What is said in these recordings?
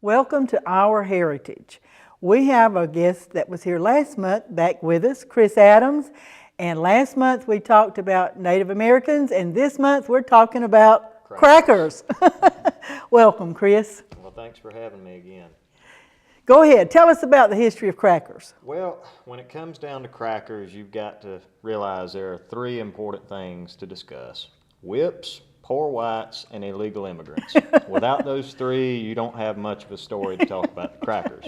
Welcome to Our Heritage. We have a guest that was here last month back with us, Chris Adams. And last month we talked about Native Americans, and this month we're talking about crackers. Welcome, Chris. Well, thanks for having me again. Go ahead, tell us about the history of crackers. Well, when it comes down to crackers, you've got to realize there are three important things to discuss: whips, poor whites, and illegal immigrants. Without those three, you don't have much of a story to talk about the crackers.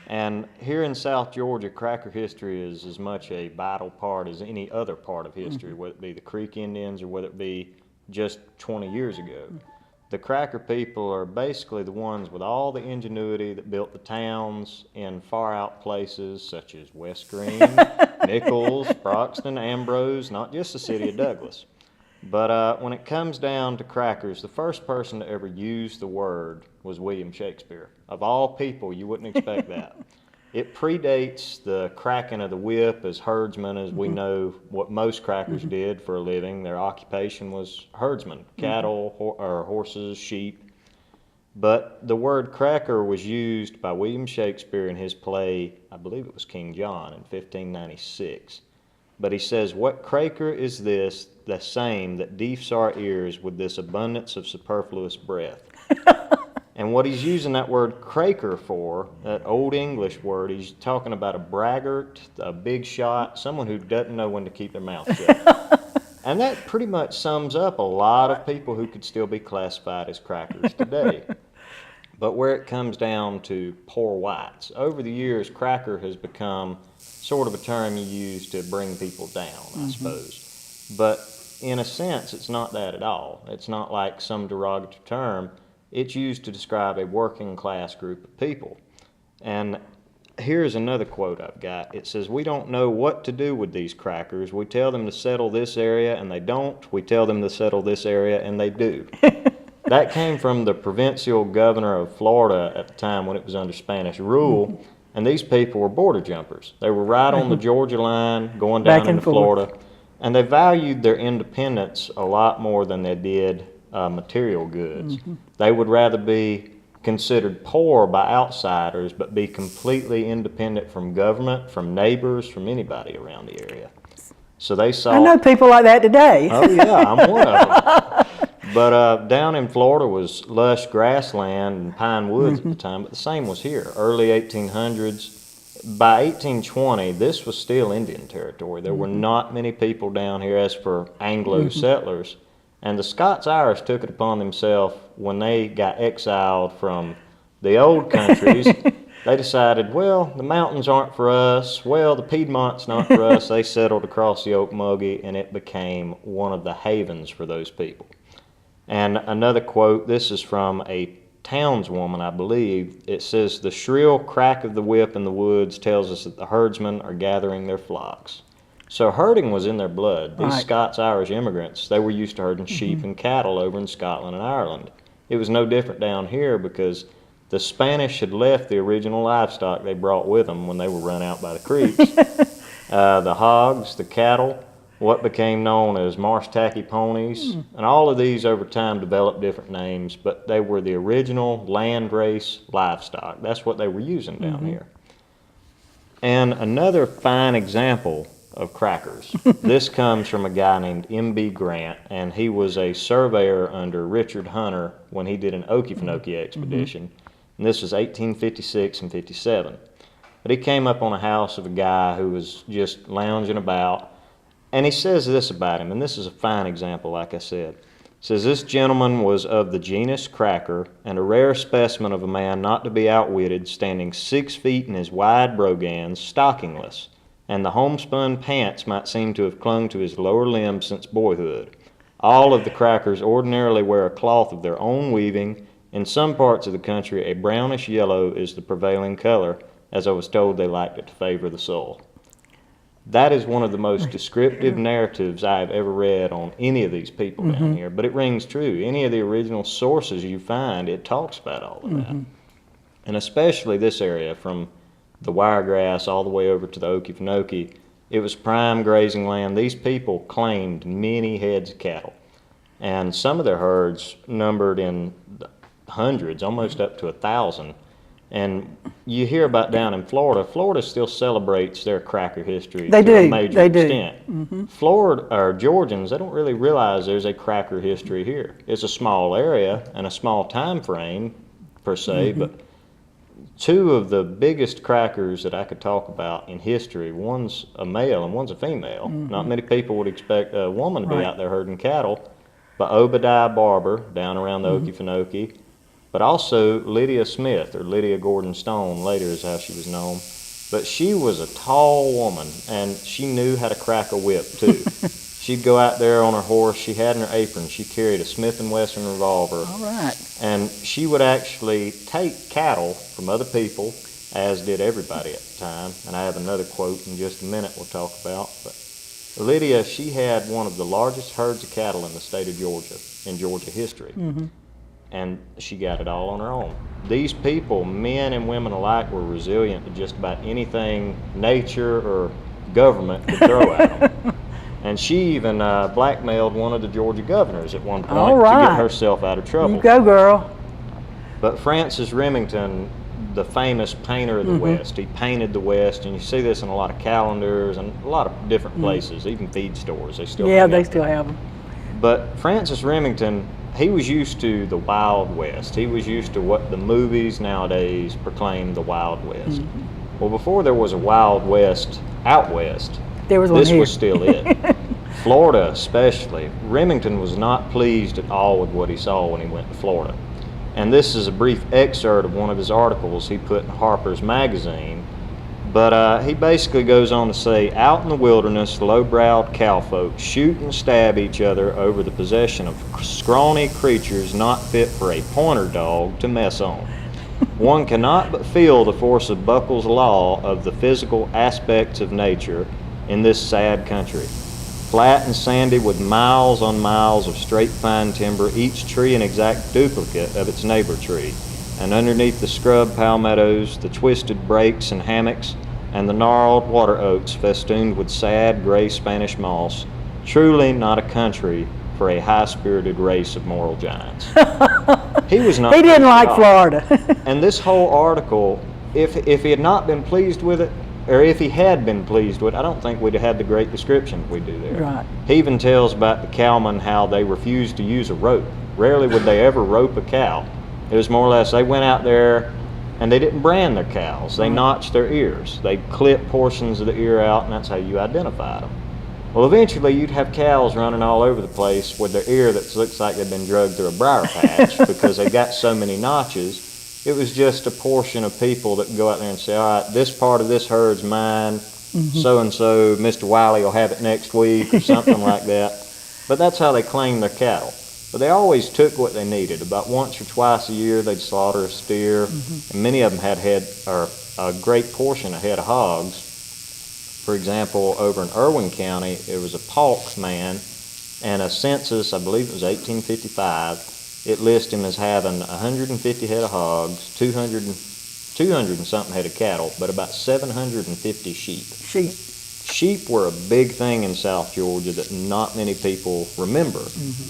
And here in South Georgia, cracker history is as much a vital part as any other part of history, whether it be the Creek Indians or whether it be just 20 years ago. The cracker people are basically the ones with all the ingenuity that built the towns in far out places such as West Green, Nichols, Broxton, Ambrose, not just the city of Douglas. But when it comes down to crackers, the first person to ever use the word was William Shakespeare. Of all people, you wouldn't expect that. It predates the cracking of the whip as herdsmen, as we know what most crackers did for a living. Their occupation was herdsmen, cattle or horses, sheep. But the word cracker was used by William Shakespeare in his play, I believe it was King John, in 1596. But he says, "What cracker is this, the same that deafs our ears with this abundance of superfluous breath?" And what he's using that word cracker for, that old English word, he's talking about a braggart, a big shot, someone who doesn't know when to keep their mouth shut. And that pretty much sums up a lot of people who could still be classified as crackers today. But where it comes down to poor whites, over the years, cracker has become sort of a term you use to bring people down, I suppose. But in a sense, it's not that at all. It's not like some derogatory term. It's used to describe a working class group of people. And here's another quote I've got. It says, "We don't know what to do with these crackers. We tell them to settle this area and they don't. We tell them to settle this area and they do." That came from the provincial governor of Florida at the time when it was under Spanish rule. And these people were border jumpers. They were right on the Georgia line going down into Florida. And they valued their independence a lot more than they did material goods. They would rather be considered poor by outsiders, but be completely independent from government, from neighbors, from anybody around the area. So they saw. I know people like that today. Oh yeah, I'm one of them. But down in Florida was lush grassland and pine woods at the time, but the same was here. Early 1800s. By 1820, this was still Indian territory. There were not many people down here as for Anglo settlers. And the Scots-Irish took it upon themselves when they got exiled from the old countries. They decided, well, the mountains aren't for us. Well, the Piedmont's not for us. They settled across the Okmulgee, and it became one of the havens for those people. And another quote, this is from a townswoman, I believe. It says, "The shrill crack of the whip in the woods tells us that the herdsmen are gathering their flocks." So herding was in their blood. These Scots-Irish immigrants, they were used to herding sheep and cattle over in Scotland and Ireland. It was no different down here because the Spanish had left the original livestock they brought with them when they were run out by the Creeks. The hogs, the cattle, what became known as marsh tacky ponies, and all of these over time developed different names, but they were the original landrace livestock. That's what they were using down here. And another fine example of crackers. This comes from a guy named M.B. Grant, and he was a surveyor under Richard Hunter when he did an Okefenokee expedition. And this was 1856 and 57. But he came up on a house of a guy who was just lounging about, and he says this about him, and this is a fine example, like I said. It says, "This gentleman was of the genus cracker, and a rare specimen of a man not to be outwitted, standing 6 feet in his wide brogans, stockingless, and the homespun pants might seem to have clung to his lower limbs since boyhood. All of the crackers ordinarily wear a cloth of their own weaving. In some parts of the country, a brownish yellow is the prevailing color, as I was told they liked it to favor the soil." That is one of the most descriptive narratives I've ever read on any of these people down here, but it rings true. Any of the original sources you find, it talks about all of that. And especially this area from the Wiregrass all the way over to the Okefenokee, it was prime grazing land. These people claimed many heads of cattle. And some of their herds numbered in hundreds, almost up to 1,000. And you hear about down in Florida. Florida still celebrates their cracker history They to a do, major they do. extent. Florida or Georgians, they don't really realize there's a cracker history here. It's a small area and a small time frame per se, but two of the biggest crackers that I could talk about in history, one's a male and one's a female. Not many people would expect a woman to be Right. out there herding cattle, but Obadiah Barber down around the Okefenokee, but also Lydia Smith, or Lydia Gordon Stone, later is how she was known. But she was a tall woman, and she knew how to crack a whip too. She'd go out there on her horse. She had in her apron, she carried a Smith & Wesson revolver, All right. and she would actually take cattle from other people, as did everybody at the time. And I have another quote in just a minute we'll talk about. But Lydia, she had one of the largest herds of cattle in the state of Georgia, in Georgia history. And she got it all on her own. These people, men and women alike, were resilient to just about anything nature or government could throw at them. And she even blackmailed one of the Georgia governors at one point All to right. get herself out of trouble. You go, girl. But Francis Remington, the famous painter of the West, he painted the West, and you see this in a lot of calendars and a lot of different places, even feed stores. They still Yeah, hang they out still there. have them. But Francis Remington, he was used to the Wild West. He was used to what the movies nowadays proclaim the Wild West. Well, before there was a Wild West out west, There was one this here. was still it. Florida especially. Remington was not pleased at all with what he saw when he went to Florida. And this is a brief excerpt of one of his articles he put in Harper's Magazine. But he basically goes on to say, out in the wilderness, low-browed cowfolk shoot and stab each other over the possession of scrawny creatures not fit for a pointer dog to mess on. One cannot but feel the force of Buckle's law of the physical aspects of nature in this sad country. Flat and sandy with miles on miles of straight fine timber, each tree an exact duplicate of its neighbor tree. And underneath the scrub palmettos, the twisted brakes and hammocks, and the gnarled water oaks festooned with sad gray Spanish moss, truly not a country for a high-spirited race of moral giants. He was not. He didn't like at all. Florida. And this whole article, if he had not been pleased with it, or if he had been pleased with it, I don't think we'd have had the great description we do there. Right. He even tells about the cowmen, how they refused to use a rope. Rarely would they ever rope a cow. It was more or less, they went out there and they didn't brand their cows. They notched their ears. They clipped portions of the ear out, and that's how you identified them. Well, eventually you'd have cows running all over the place with their ear that looks like they've been drugged through a briar patch because they got so many notches. It was just a portion of people that go out there and say, all right, this part of this herd's mine, so-and-so, Mr. Wiley will have it next week or something like that. But that's how they claimed their cattle. But they always took what they needed. About once or twice a year, they'd slaughter a steer, and many of them had a great portion of head of hogs. For example, over in Irwin County, there was a Polk man, and a census, I believe it was 1855, it lists him as having 150 head of hogs, 200 and something head of cattle, but about 750 sheep. Sheep. Sheep were a big thing in South Georgia that not many people remember.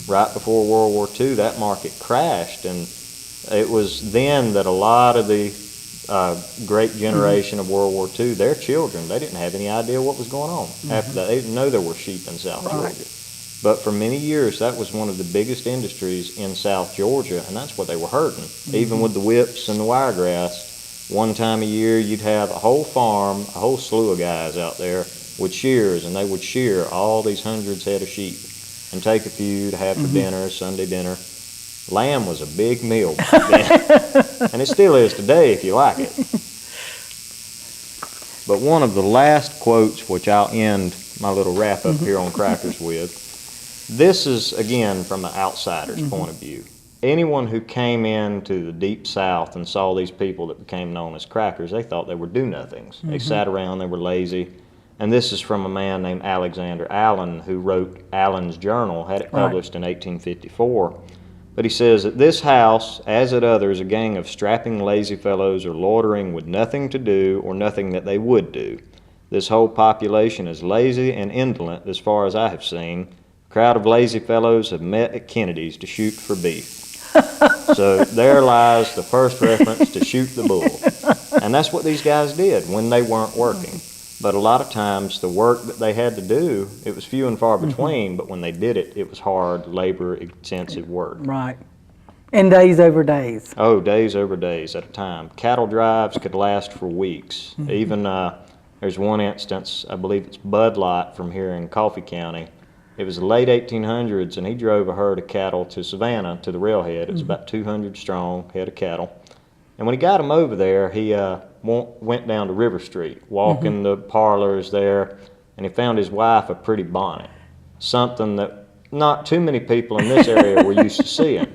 Right before World War II, that market crashed, and it was then that a lot of the great generation of World War II, their children, they didn't have any idea what was going on. After that, they didn't know there were sheep in South Right. Georgia. But for many years, that was one of the biggest industries in South Georgia, and that's what they were herding. Even with the whips and the wiregrass, one time a year, you'd have a whole farm, a whole slew of guys out there with shears, and they would shear all these hundreds head of sheep and take a few to have for dinner, Sunday dinner. Lamb was a big meal back then, and it still is today if you like it. But one of the last quotes, which I'll end my little wrap-up here on Crackers with, this is, again, from an outsider's point of view. Anyone who came into the Deep South and saw these people that became known as crackers, they thought they were do-nothings. They sat around, they were lazy. And this is from a man named Alexander Allen, who wrote Allen's Journal, had it published in 1854. But he says, at this house, as at others, a gang of strapping lazy fellows are loitering with nothing to do or nothing that they would do. This whole population is lazy and indolent as far as I have seen. A crowd of lazy fellows have met at Kennedy's to shoot for beef. So there lies the first reference to shoot the bull. And that's what these guys did when they weren't working. But a lot of times the work that they had to do, it was few and far between, but when they did it, it was hard, labor-intensive work. Right. And days over days. Oh, days over days at a time. Cattle drives could last for weeks. Even there's one instance, I believe it's Bud Light from here in Coffee County. It was the late 1800s, and he drove a herd of cattle to Savannah, to the railhead. It was about 200 strong, head of cattle. And when he got them over there, he went down to River Street, walking the parlors there, and he found his wife a pretty bonnet, something that not too many people in this area were used to seeing.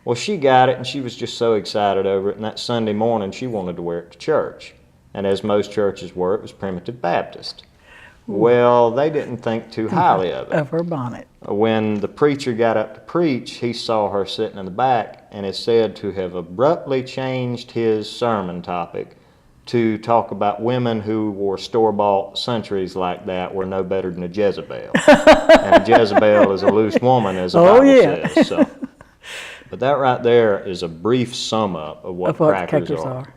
Well, she got it, and she was just so excited over it, and that Sunday morning she wanted to wear it to church. And as most churches were, it was Primitive Baptist. Well, they didn't think too highly of it. Of her bonnet. When the preacher got up to preach, he saw her sitting in the back and is said to have abruptly changed his sermon topic to talk about women who wore store-bought centuries like that were no better than a Jezebel. And a Jezebel is a loose woman, as the Bible says. So. But that right there is a brief sum up of what crackers are.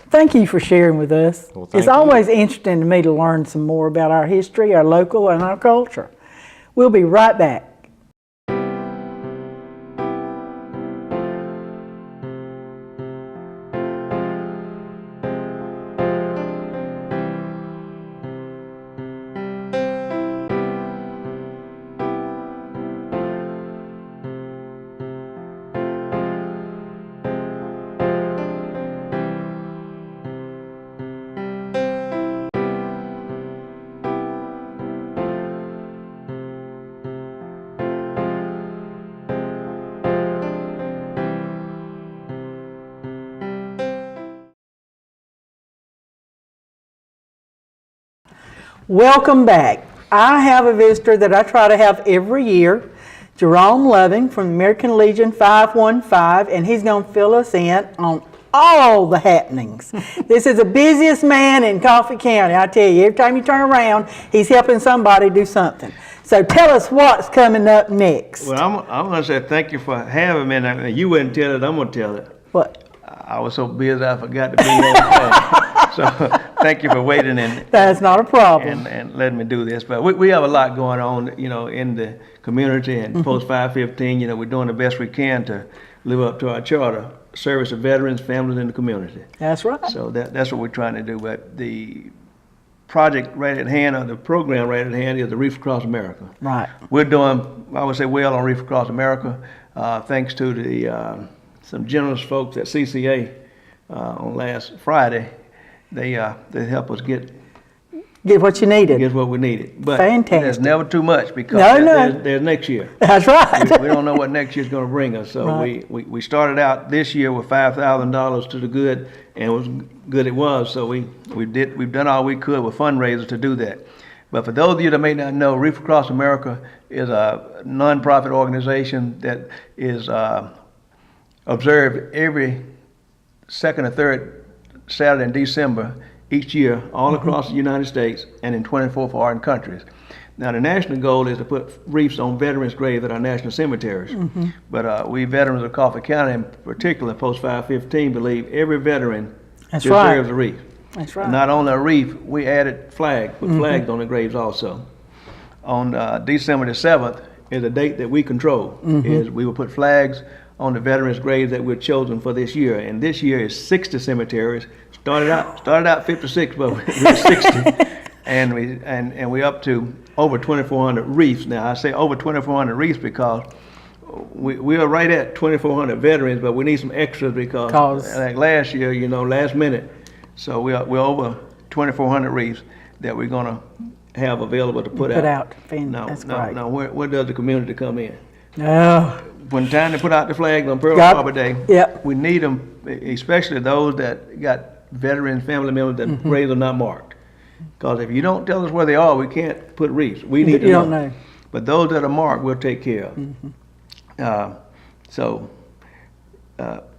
Thank you for sharing with us. Well, it's always interesting to me to learn some more about our history, our local, and our culture. We'll be right back. Welcome back. I have a visitor that I try to have every year, Jerome Loving from American Legion 515, and he's going to fill us in on all the happenings. This is the busiest man in Coffee County. I tell you, every time you turn around, he's helping somebody do something. So tell us what's coming up next. Well, I'm going to say thank you for having me. And you wouldn't tell it, I'm going to tell it. What? I was so busy I forgot to be on time. So thank you for waiting That's not a problem. and letting me do this. But we have a lot going on, you know, in the community and Post 515. You know, we're doing the best we can to live up to our charter, service of veterans, families, and the community. That's right. So that's what we're trying to do. But the project right at hand, or the program right at hand, is the Reef Across America. Right. We're doing, I would say, well on Reef Across America, thanks to the some generous folks at CCA on last Friday. They help us get what you needed. Get what we needed. But Fantastic. There's never too much because there's next year. That's right. We don't know what next year's going to bring us. So right. we started out this year with $5,000 to the good, and it was good. It was. So we've done all we could with fundraisers to do that. But for those of you that may not know, Reef Across America is a nonprofit organization that is observed every second or third Saturday in December each year, all across the United States and in 24 foreign countries. Now, the national goal is to put reefs on veterans' graves at our national cemeteries. But we veterans of Coffee County, in particular, Post 515, believe every veteran deserves a reef. That's right. And not only a reef, we added flags on the graves also. On December the 7th is a date that we control. Is we will put flags on the veterans' graves that we're chosen for this year. And this year is 60 cemeteries. Started out 56, but we're 60. And we're up to over 2,400 reefs. Now, I say over 2,400 reefs because we are right at 2,400 veterans, but we need some extras because like last year, you know, last minute. So we're over 2,400 reefs that we're going to have available to put out. That's great. Now, where does the community come in? When time to put out the flags on Pearl Harbor Day, yep. We need them, especially those that got veteran family members that graves are not marked. Because if you don't tell us where they are, we can't put reefs. We need to know. You don't know. But those that are marked, we'll take care of.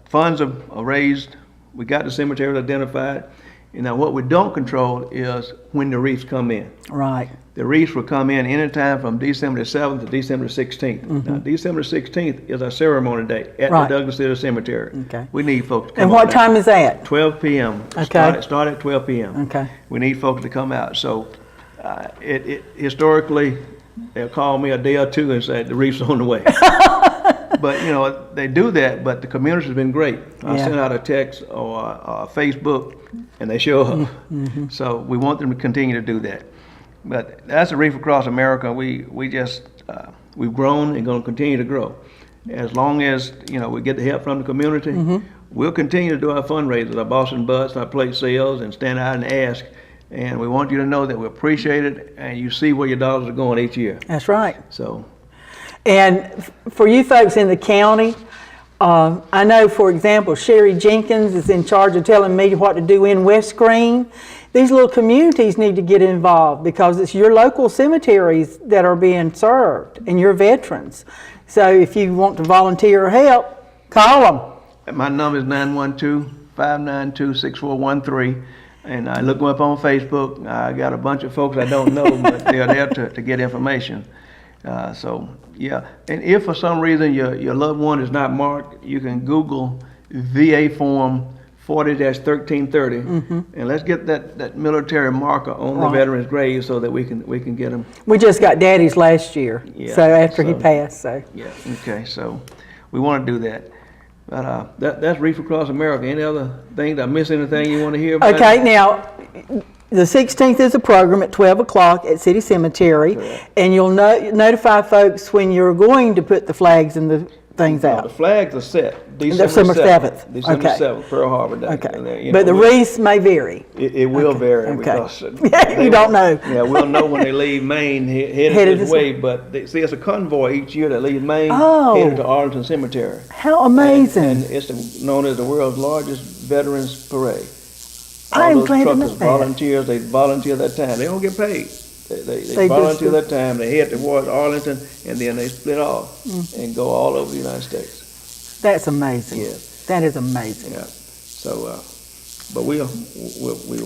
Funds are raised. We got the cemeteries identified. Now, what we don't control is when the wreaths come in. Right. The wreaths will come in anytime from December the 7th to December the 16th. Now, December the 16th is our ceremony day at Right. the Douglas City Cemetery. Okay. We need folks to come And out what now. time is that? 12 p.m. Okay. Start at 12 p.m. Okay. We need folks to come out. So, historically, they'll call me a day or two and say the wreath's on the way. But you know they do that. But the community's been great. I Yeah. send out a text or Facebook, and they show up. So we want them to continue to do that. But that's a Wreath Across America. We just we've grown and going to continue to grow. As long as we get the help from the community, we'll continue to do our fundraisers, our Boston Butts, our plate sales, and stand out and ask. And we want you to know that we appreciate it, and you see where your dollars are going each year. That's right. So. And for you folks in the county, I know, for example, Sherry Jenkins is in charge of telling me what to do in West Green. These little communities need to get involved because it's your local cemeteries that are being served and your veterans. So if you want to volunteer or help, call them. My number is 912-592-6413. And I look them up on Facebook. I got a bunch of folks I don't know, but they're there to get information. So, yeah. And if for some reason your loved one is not marked, you can Google VA Form 40-1330. And let's get that military marker on the Right. veterans' grave so that we can get them. We just got Daddy's last year, Yeah, so after he so- passed, so. Yeah. Okay. So we want to do that. But that's Wreath Across America. Any other things? Did I miss anything you want to hear about? Okay, now, the 16th is a program at 12 o'clock at City Cemetery, Correct. and you'll notify folks when you're going to put the flags and the things The out. flags are set. December 7th. December Okay. 7th, Pearl Harbor Day. Okay, And, but the we'll- wreaths may vary. It will vary Okay. because You don't know. Yeah, we'll know when they leave Maine headed Headed this this way. But see, it's a convoy each year that leaves Maine Oh. headed to Arlington Cemetery. How amazing. And it's known as the world's largest veterans parade. I All am those glad to know truckers that. volunteers. They volunteer that time. They don't get paid. They They volunteer just- that time. They head towards Arlington, and then they split off Mm. and go all over the United States. That's amazing. Yes. That is amazing. Yeah. So, but we'll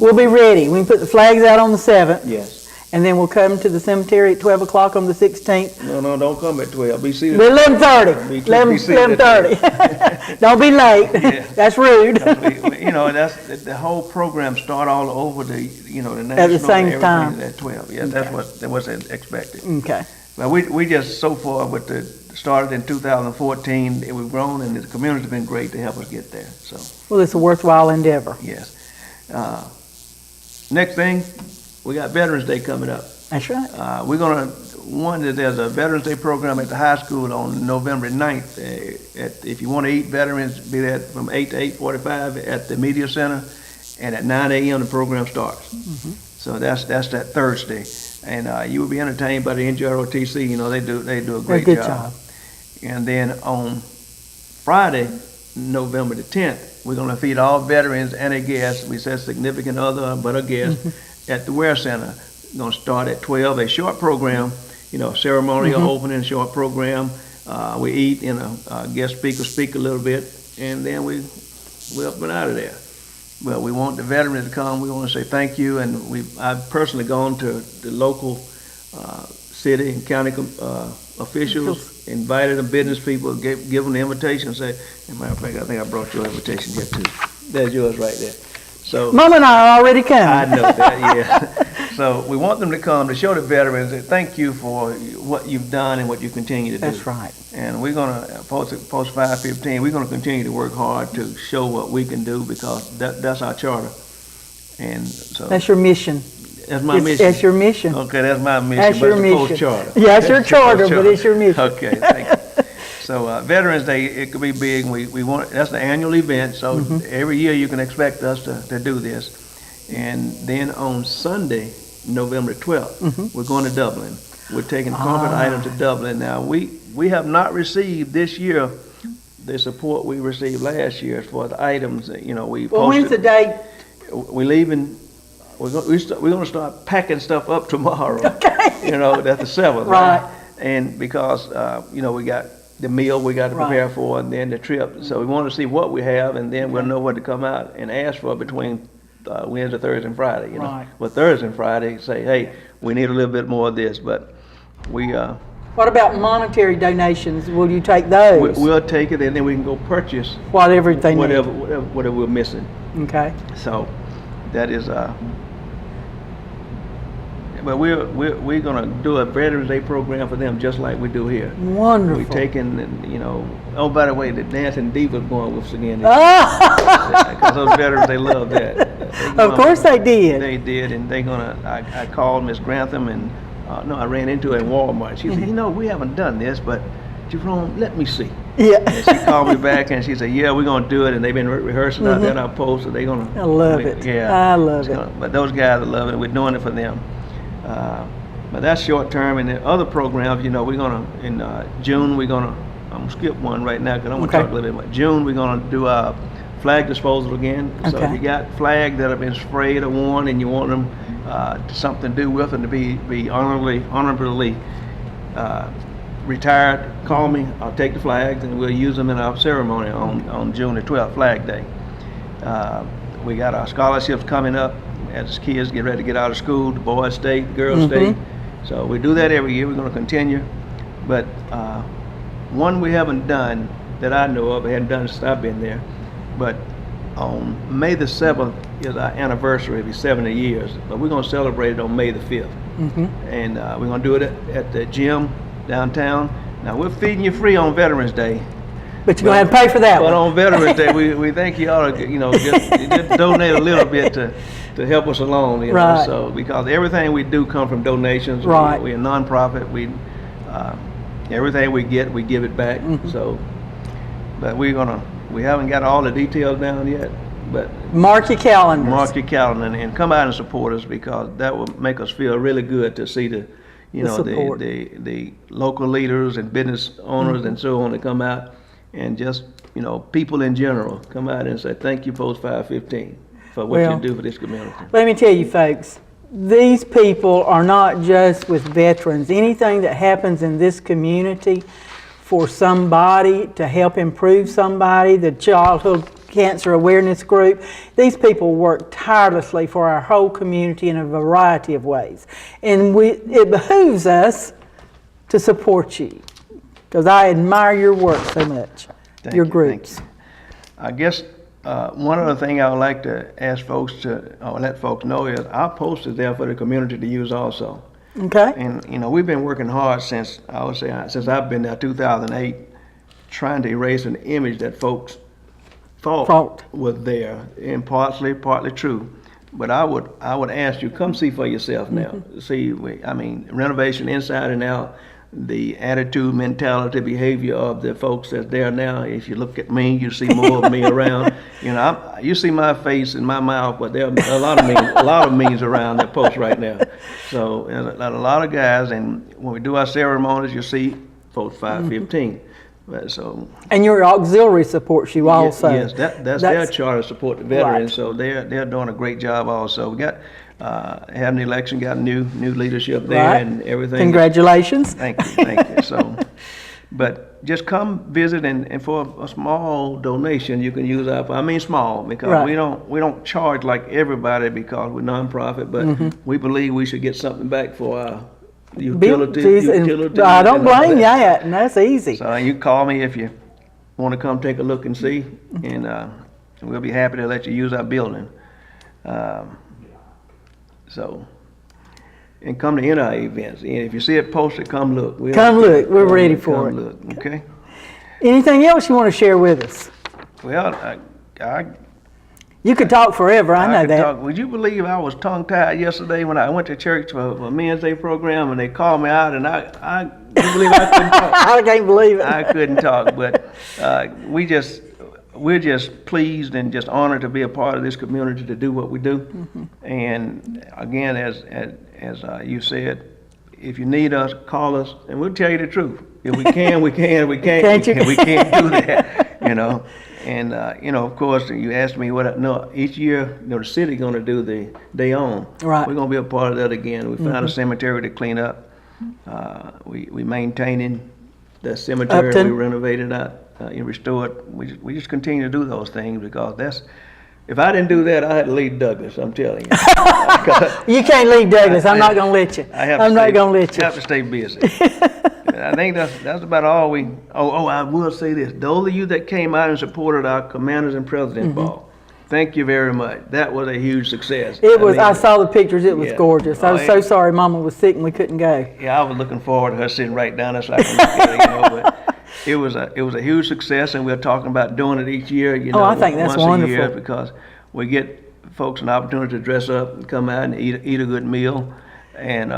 We'll be ready. We can put the flags out on the 7th, yes. and then we'll come to the cemetery at 12 o'clock on the 16th. No, don't come at 12. Be seated. We're 11:30. Be 11:30. Don't be late. Yeah. That's rude. That's the whole program start all over the national same everything time. at 12. Yeah, that's what's expected. Okay. But we just so far with started in 2014. We've grown, and the community's been great to help us get there. So Well, it's a worthwhile endeavor. yes. Next thing, we got Veterans Day coming up. That's right. We're gonna there's a Veterans Day program at the high school on November 9th. If you want to eat veterans, be there from 8 to 8:45 at the media center, and at 9 a.m. the program starts. So that's that Thursday, and you will be entertained by the NJROTC. They do a great Good job. And then on Friday, November the 10th, we're gonna feed all veterans and a guest. We said significant other, but a guest at the Ware Center. Gonna start at 12, a short program, ceremonial opening, short program. We eat, guest speaker speak a little bit, and then we're up and out of there. Well, we want the veterans to come. We want to say thank you, and I've personally gone to the local city and county officials, invited them, business people, give them the invitation, say, as a matter of fact, I think I brought your invitation here too. There's yours right there. So Mama and I are already I coming. know that, yeah. So we want them to come to show the veterans that thank you for what you've done and what you continue to do. That's right. And we're gonna post 515. We're gonna continue to work hard to show what we can do because that's our charter. And so That's your mission. that's my mission. That's your mission. Okay, that's my mission. That's but your it's a mission. post charter. Yeah, it's your charter, but it's your mission. Okay, thank you. So Veterans Day, it could be big. We want that's the annual event. So every year you can expect us to do this. And then on Sunday, November 12th, we're going to Dublin. We're taking carpet items to Dublin. Now we have not received this year the support we received last year for the items. We Well, when's the posted. date? We're leaving. We're going to start packing stuff up tomorrow. Okay. That's the 7th. Right. And because we got the meal we got to prepare Right. for, and then the trip. So we want to see what we have, and then we'll know what to come out and ask for between Wednesday, Thursday, and Friday, you know. Right. But Thursday and Friday, say, hey, we need a little bit more of this, but we, What about monetary donations? Will you take those? we'll take it and then we can go purchase Whatever they need. whatever we're missing. Okay. So that is, but we're gonna do a Veterans Day program for them just like we do here. Wonderful. We taking, you know, oh, by the way, the Dancing Divas going with us again. Ah! Because those veterans, they love that. Of course they did. They did, and they gonna, I called Miss Grantham and, no, I ran into her in Walmart. She said, you know, we haven't done this, but Jerome, let me see. Yeah. And she called me back and she said, yeah, we're gonna do it, and they've been rehearsing out there in our post, so they're gonna. I love it. Yeah. I love It's it. But those guys are loving it, we're doing it for them. But that's short term, and the other programs, you know, we're gonna, in June, I'm gonna skip one right now, because I'm gonna Okay. talk a little bit about June, we're gonna do flag disposal again. So if Okay. you got flags that have been sprayed or worn and you want them, something to do with them to be honorably retired, call me, I'll take the flags and we'll use them in our ceremony on June the 12th, Flag Day. We got our scholarships coming up as kids get ready to get out of school, the boys state, girls state. So we do that every year, we're gonna continue. But one we haven't done that I know of, I hadn't done since I've been there, but on May the 7th is our anniversary, it'll be 70 years, but we're gonna celebrate it on May the 5th. And we're gonna do it at the gym downtown. Now, we're feeding you free on Veterans Day. But you're going to have to pay for that But one. on Veterans Day, we think you ought to, you know, just donate a little bit to help us along, you know. Right. So, because everything we do come from donations. Right. We're a nonprofit. Everything we get, we give it back. So, but we haven't got all the details down yet, but Mark your calendars. mark your calendar and come out and support us, because that will make us feel really good to see the support. the local leaders and business owners and so on to come out, and just, you know, people in general come out and say thank you, Post 515, for what Well, you do for this community. Let me tell you, folks, these people are not just with veterans. Anything that happens in this community for somebody to help improve somebody, the Childhood Cancer Awareness Group, these people work tirelessly for our whole community in a variety of ways. And it behooves us to support you, because I admire your work so much, Thank your you, groups. thank you. I guess one other thing I would like to ask folks or let folks know is our post is there for the community to use also. Okay? And, you know, we've been working hard since I've been there, 2008, trying to erase an image that folks thought was there, and partly true. But I would ask you, come see for yourself now. See, I mean, renovation inside and out, the attitude, mentality, behavior of the folks that's there now. If you look at me, you see more of me around. You know, you see my face and my mouth, but there are a lot of me's around that post right now. So, and a lot of guys, and when we do our ceremonies, you see folks 515. But so. And your auxiliary supports you also. Yes, that's their charter, support the veterans. So they're doing a great job also. We got had an election, got new leadership there, Right. and everything. Congratulations. Thank you. So, but just come visit, and for a small donation, you can use small, because Right. we don't charge like everybody, because we're nonprofit, but we believe we should get something back for our Utilities and- utilities I don't and all blame you, that. and that's easy. So you call me if you want to come take a look and see, and we'll be happy to let you use our building. And come to any of our events. And if you see it posted, come look. Come look. We're ready for it. Come look, okay? Anything else you want to share with us? Well, You could talk forever, I know could that. talk. Would you believe I was tongue-tied yesterday when I went to church for a Men's Day program, and they called me out, and you believe I couldn't talk? I can't believe it. I couldn't talk, but we're just pleased and just honored to be a part of this community, to do what we do. And again, as you said, if you need us, call us, and we'll tell you the truth. If we can, we can. We can't. Can't you? We can't do that. You know. And of course, you asked me each year, the city going to do the Day On. Right. We're going to be a part of that again. We found a cemetery to clean up. We maintaining the cemetery. Upton. We renovated it, restored. We just continue to do those things, because If I didn't do that, I had to leave Douglas, I'm telling you. You can't leave Douglas. I'm not going to let you. I'm not going to let you. I have to stay busy. I think that's about all we. I will say this: those of you that came out and supported our Commanders and Presidents Ball, thank you very much. That was a huge success. It was. I saw the pictures. It was Yeah. gorgeous. I was so sorry Mama was sick and we couldn't go. Yeah, I was looking forward to her sitting right down there so I can look at it, you know. But it was a huge success, and we're talking about doing it each year. You know, I think that's once a year, wonderful. because we get folks an opportunity to dress up and come out and eat a good meal, and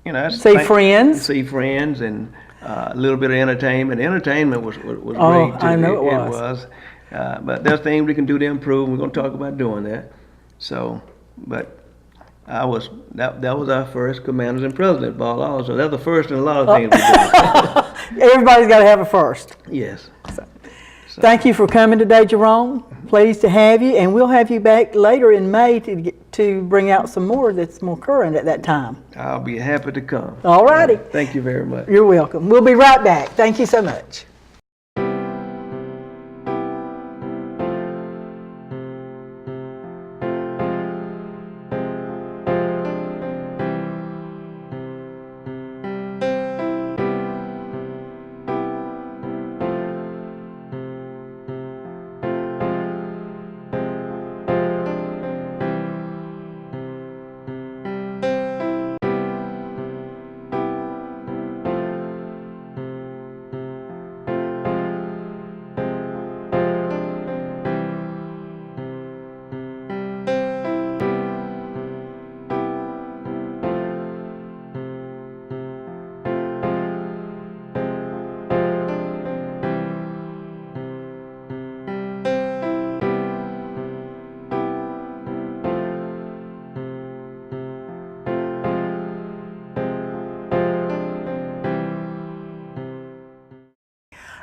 you know, See friends. see friends, and a little bit of entertainment. Entertainment was great too. I know it It was. was. But there's things we can do to improve. We're going to talk about doing that. So, but that was our first Commanders and President Ball also. That's the first in a lot of things we do. Everybody's got to have a first. Yes. Thank you for coming today, Jerome. Pleased to have you, and we'll have you back later in May to bring out some more that's more current at that time. I'll be happy to come. All righty. Thank you very much. You're welcome. We'll be right back. Thank you so much.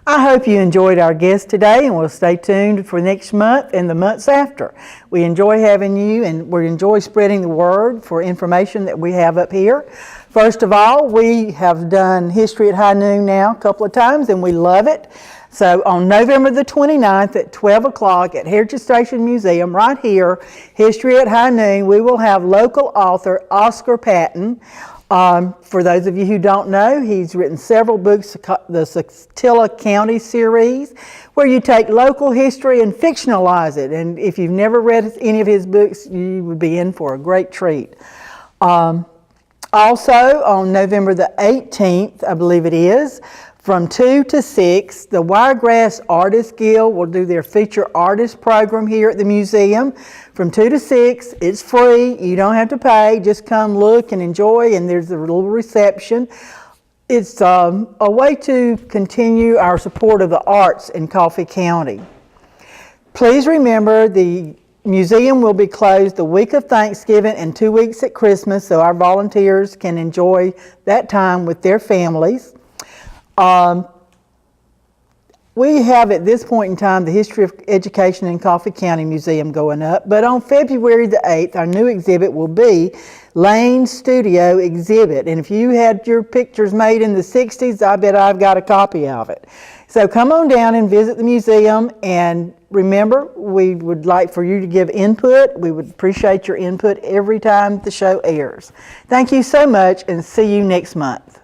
I hope you enjoyed our guest today, and we'll stay tuned for next month and the months after. We enjoy having you, and we enjoy spreading the word for information that we have up here. First of all, we have done History at High Noon now a couple of times, and we love it. So on November the 29th at 12 o'clock at Heritage Station Museum, right here, History at High Noon, we will have local author Oscar Patton. For those of you who don't know, he's written several books, the Satilla County series, where you take local history and fictionalize it. And if you've never read any of his books, you would be in for a great treat. Also, on November the 18th, I believe it is, from 2 to 6, the Wiregrass Artists Guild will do their feature artist program here at the museum. From 2 to 6, it's free. You don't have to pay. Just come look and enjoy, and there's a little reception. It's a way to continue our support of the arts in Coffee County. Please remember the museum will be closed the week of Thanksgiving and 2 weeks at Christmas, so our volunteers can enjoy that time with their families. We have at this point in time the History of Education in Coffee County Museum going up, but on February the 8th, our new exhibit will be Lane's Studio Exhibit. And if you had your pictures made in the 60s, I bet I've got a copy of it. So come on down and visit the museum, and remember, we would like for you to give input. We would appreciate your input every time the show airs. Thank you so much, and see you next month.